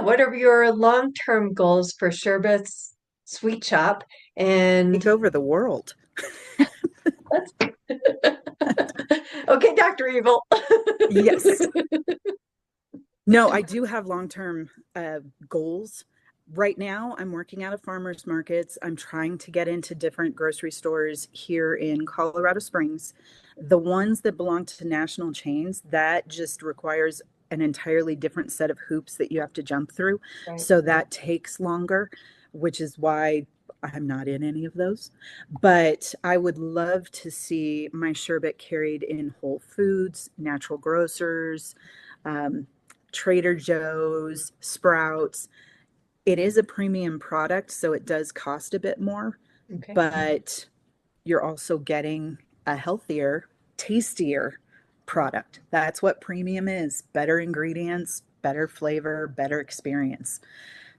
What are your long-term goals for Sherbet's Sweet Shop? Take And over the world. okay, Dr. Evil. Yes. No, I do have long-term goals. Right now, I'm working out of farmers markets. I'm trying to get into different grocery stores here in Colorado Springs. The ones that belong to national chains, that just requires an entirely different set of hoops that you have to jump through. Right. So that takes longer, which is why I'm not in any of those. But I would love to see my sherbet carried in Whole Foods, natural grocers, um, Trader Joe's, Sprouts. It is a premium product, so it does cost a bit more, Okay. but you're also getting a healthier, tastier product. That's what premium is: better ingredients, better flavor, better experience.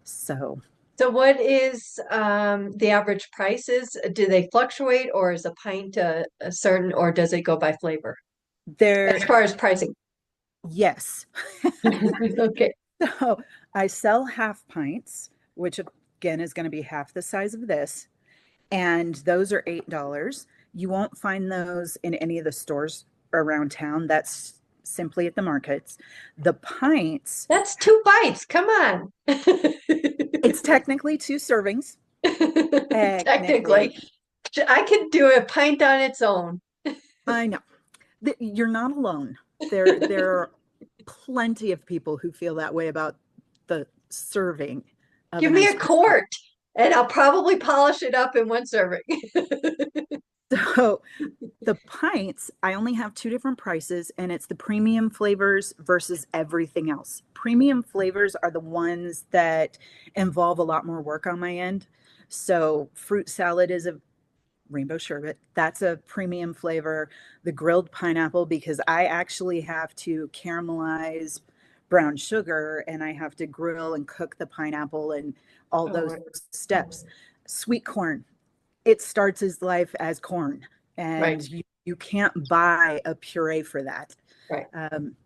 So So what is the average prices? Do they fluctuate or is a pint a certain or does it go by flavor as there, far as pricing? yes. Okay. So I sell half pints, which again is going to be half the size of this, and those are $8. You won't find those in any of the stores around town. That's simply at the markets. The pints, That's two bites. Come on. it's technically two servings. Technically, Technically, I could do a pint on its own. I know that you're not alone. There are plenty of people who feel that way about the serving of Give an me ice a cream cone. quart and I'll probably polish it up in one serving. So the pints, I only have two different prices, and it's the premium flavors versus everything else. Premium flavors are the ones that involve a lot more work on my end. So fruit salad is a rainbow sherbet. That's a premium flavor. The grilled pineapple, because I actually have to caramelize brown sugar and I have to grill and cook the pineapple and all Oh, those right. steps. Sweet corn, it starts his life as corn, Right. and you can't buy a puree for that. Right. Um,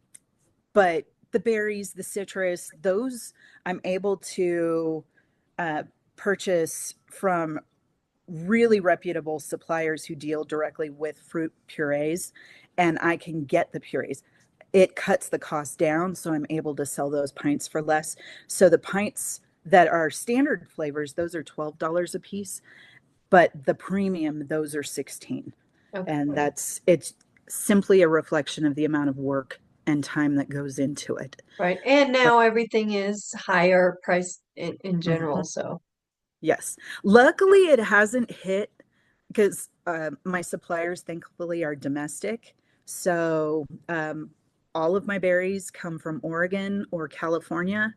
but the berries, the citrus, those I'm able to uh, purchase from really reputable suppliers who deal directly with fruit purees, and I can get the purees. It cuts the cost down, so I'm able to sell those pints for less. So the pints that are standard flavors, those are $12 a piece, but the premium, those are 16. Okay. And it's simply a reflection of the amount of work and time that goes into it. Right. And But now everything is higher price in general. mhm, So, yes, luckily it hasn't hit because my suppliers thankfully are domestic. So all of my berries come from Oregon or California.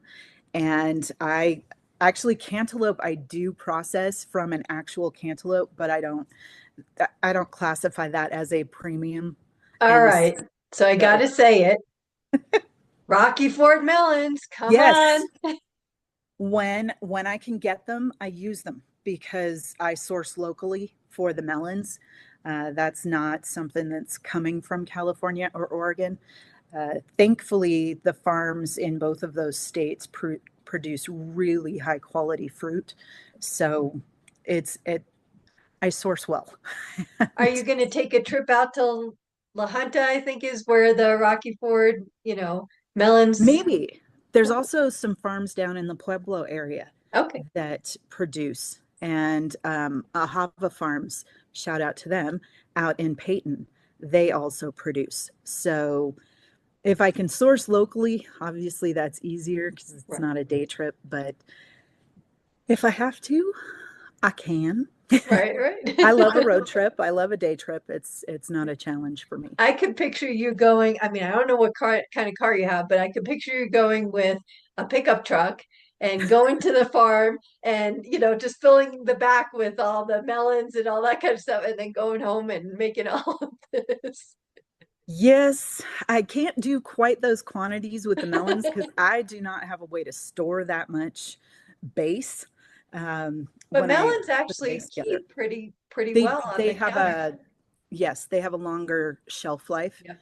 And I actually, cantaloupe I do process from an actual cantaloupe, but I don't classify that as a premium all in the right. So I got so to say it. Rocky Ford melons. Come on. yes, when I can get them, I use them because I source locally for the melons. That's not something that's coming from California or Oregon. Thankfully, the farms in both of those states produce really high quality fruit, so it I source well. Are you going to take a trip out to La Junta, I think is where the Rocky Ford, melons. Maybe there's also some farms down in the Pueblo area Okay. that produce, and Ahava Farms, shout out to them, out in Peyton. They also produce. So if I can source locally, obviously that's easier because it's Right. not a day trip. But if I have to, I can. Right. I love a Right. road trip. I love a day trip. It's not a challenge for me. I could picture you going. I mean, I don't know what kind of car you have, but I could picture you going with a pickup truck and going to the farm and, just filling the back with all the melons and all that kind of stuff, and then going home and making all of this. Yes, I can't do quite those quantities with the melons because I do not have a way to store that much base But when I melons put the actually base together. keep pretty They well on they the have counter. a yes, they have a longer shelf life, Yeah.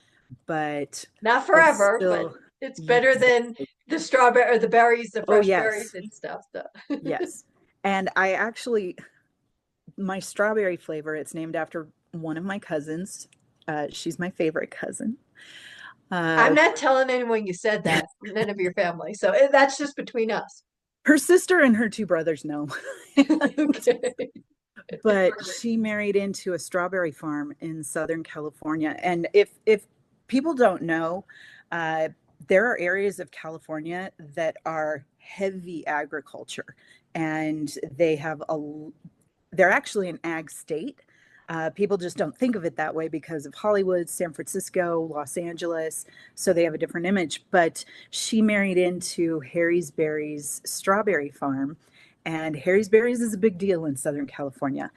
but Not it's forever, but still it's better yes, than the strawberry or the berries, the Oh, fresh berries yes. and stuff. So. Yes. And I actually, my strawberry flavor, it's named after one of my cousins. She's my favorite cousin. I'm Uh, not telling anyone you said that, none of your family. So that's just between us. Her sister and her two brothers know. Okay. But she married into a strawberry farm in Southern California. And if people don't know, uh, there are areas of California that are heavy agriculture, and they're actually an ag state. People just don't think of it that way because of Hollywood, San Francisco, Los Angeles. So they have a different image. But she married into Harry's Berry's strawberry farm. And Harry's Berries is a big deal in Southern California.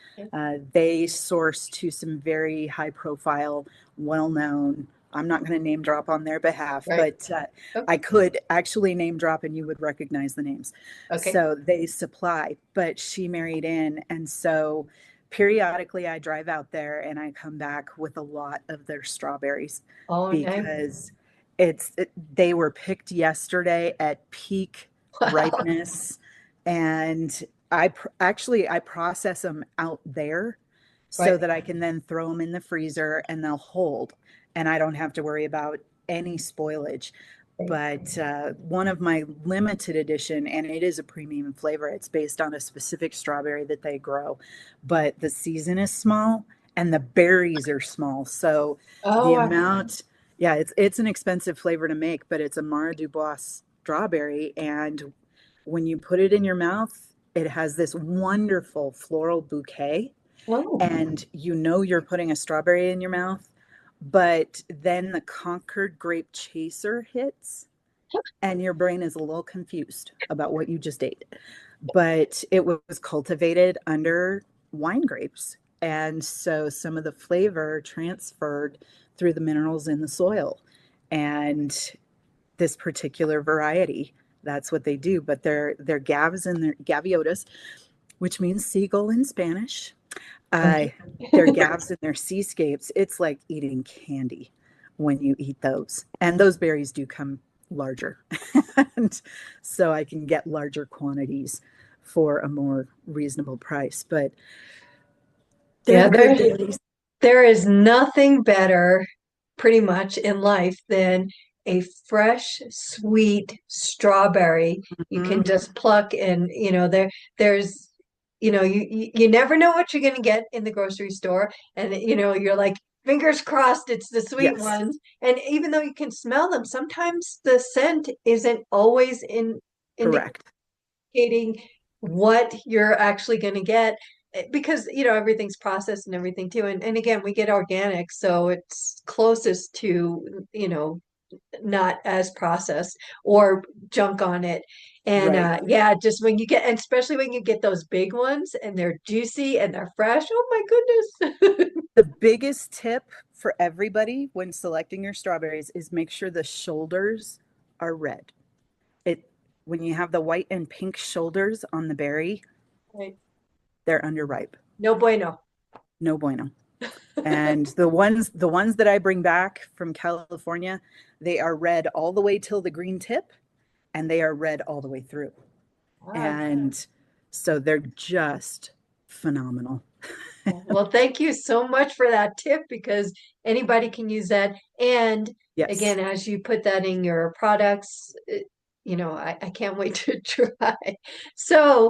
They source to some very high profile, well known, I'm not going to name drop on their behalf, Right. but I Okay. could actually name drop and you would recognize the names. Okay. So they supply, but she married in. And so periodically I drive out there and I come back with a lot of their strawberries Oh, nice. because they were picked yesterday at peak Wow. ripeness. And actually I process them out there so Right. that I can then throw them in the freezer and they'll hold and I don't have to worry about any spoilage. Right. But one of my limited edition, and it is a premium flavor, it's based on a specific strawberry that they grow, but the season is small and the berries are small. So Oh, the wow. amount, yeah, it's an expensive flavor to make, but it's a Mara Dubois strawberry. And when you put it in your mouth, it has this wonderful floral bouquet Oh. and you know you're putting a strawberry in your mouth, but then the Concord grape chaser hits and your brain is a little confused about what you just ate. But it was cultivated under wine grapes. And so some of the flavor transferred through the minerals in the soil. And this particular variety, that's what they do. But they're gavs and they're gaviotas, which means seagull in Spanish. Uh, Okay. their gavs and their seascapes, it's like eating candy when you eat those. And those berries do come larger. And so I can get larger quantities for a more reasonable price. But they're Yeah, good berries. there is nothing better pretty much in life than a fresh, sweet strawberry you can Mhm. just pluck and there's you never know what you're going to get in the grocery store and you're like fingers crossed it's the sweet Yes, ones and even though you can smell them sometimes the scent isn't always in correct. indicating what you're actually going to get because everything's processed and everything too and again we get organic so it's closest to not as processed or junk on it and Right. yeah just when you get and especially when you get those big ones and they're juicy and they're fresh oh my goodness. The biggest tip for everybody when selecting your strawberries is make sure the shoulders are red. It When you have the white and pink shoulders on the berry, Right. they're underripe. No bueno. No bueno. And the ones that I bring back from California, they are red all the way till the green tip and they are red all the way through. Wow. And so they're just phenomenal. Well, thank you so much for that tip because anybody can use that. And Yes. again, as you put that in your products, I can't wait to try. So